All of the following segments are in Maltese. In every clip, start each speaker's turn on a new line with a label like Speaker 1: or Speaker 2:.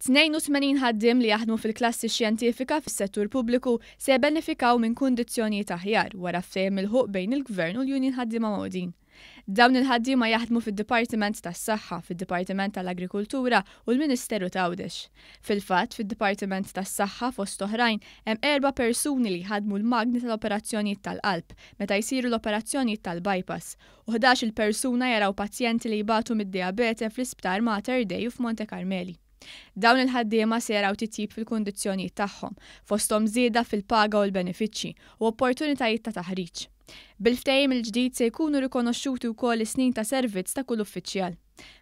Speaker 1: 82 ħaddiem li jaħdmu fil-klassi Xjentifika Fis-Settur Pubbliku se jibbenfikaw minn kundizzjonijiet aħjar wara ftehim milħuq bejn il-gvern u l-Union Ħaddiema Maqgħudin. Dawn il-ħaddiema jaħdmu fid-Dipartiment tas-Saħħa, fid-Dipartiment tal-Agrikultura u l-Ministeru Tgħawdex. Fil-fatt, fid-Dipartiment tas-Saħħa fost oħrajn hemm 4 persuni li jħaddmu l-magni tal-operazzjonijiet tal-qalb meta jsiru l-operazzjonijiet tal-bypass u 11 il-persuna jaraw pazjenti li jbatu mid-diabete fl-Isptar Mater Dei u f'Monte Carmeli. Dawn il-ħaddiema se jaraw titjieb fil-kundizzjonijiet tagħhom, fosthom zieda fil-paga u l-benefiċċji u opportunitajiet ta' taħriġ. Bil-ftehim il-ġdid se jkunu rikonoxxuti wkoll is-snin ta' servizz ta' kull uffiċjal.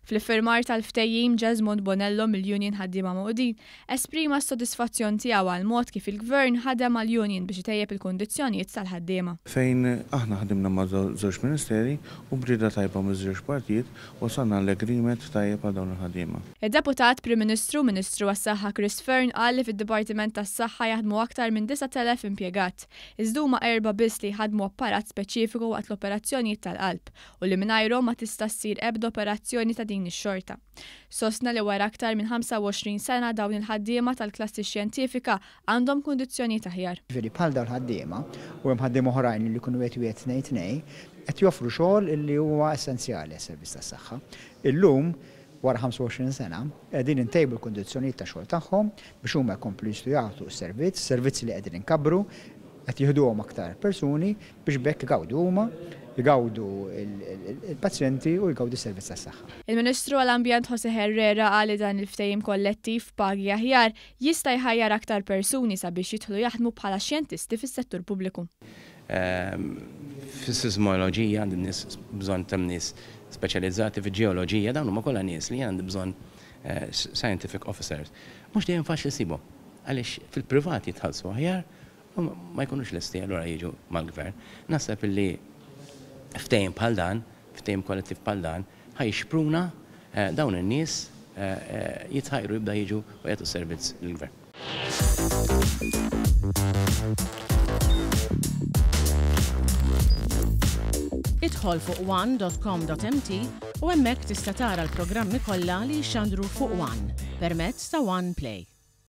Speaker 1: Fl-iffirmar tal-ftehim Ġesmond Bonello mill-Union Ħaddiema Maqgħudin esprima s-sodisfazzjon tiegħu għal mod kif il-gvern ħadem mal-Union biex itejjeb il-kundizzjonijiet tal-ħaddiema.
Speaker 2: Fejn aħna ħadimna ma' żewġ ministeri u brieda tajba miż-żewġ partijiet wasalna l-agreement tajjeb għal dawn il-ħaddiema.
Speaker 1: Id-Deputat Prim Ministru Ministru għas-Saħħa Chris Fern qal li fid-Dipartiment tas-Saħħa jaħdmu aktar minn 9,000 impjegat. Iżda huma 4 biss li jħaddmu apparat speċifiku waqt l-operazzjonijiet tal-qalb u li mingħajrhom ma tista' ssir ebda operazzjoni ta' din ix-xorta. Sostna li wara aktar minn 25 sena dawn il-ħaddiema tal-klassi xjentifika għandhom kundizzjonijiet aħjar.
Speaker 3: Bħal dawn il-ħaddiema u hemm ħaddiema oħrajn li jkunu qed tnejn qed joffru xogħol li huwa essenzjali għas-servizz tas-saħħa. Illum wara 25 sena qegħdin intejbu l-kundizzjonijiet ta' xogħol tagħhom biex huma jkomplu jistgħu jagħtu s-servizzi li qegħdin inkabbru qed jieħduhom aktar persuni biex bekk igawdu huma jgawdu il-pazjenti u jgawdu s-servizz tas-saħħa.
Speaker 1: Il-Ministru għall-Ambjent José Herrera qal li dan il-ftehim kollettiv pagi aħjar jista' jħajjar aktar persuni sabiex jidħlu jaħdmu bħala xjentisti fis-settur pubbliku.
Speaker 4: Fis-sismoloġija għandi nies bżonn ta' nies speċjalizzati fil-ġeoloġija dawn huma kollha nies li għandi bżonn scientific officers. Mhux dejjem faċli sibu għaliex fil-privat jitħallsu aħjar u ma jkunux lesti allura jiġu mal-gvern. Naħseb illi ftehim bħal dan, ftehim kollettiv bħal dan, ħajxpruna dawn in-nies jitħajru jibda jiġu u jagħtu servizz lill-gvern.
Speaker 5: Idħol fuq one.com.mt u hemmhekk tista' tara l-programmi kollha li jxandru fuq One permezz ta' One Play.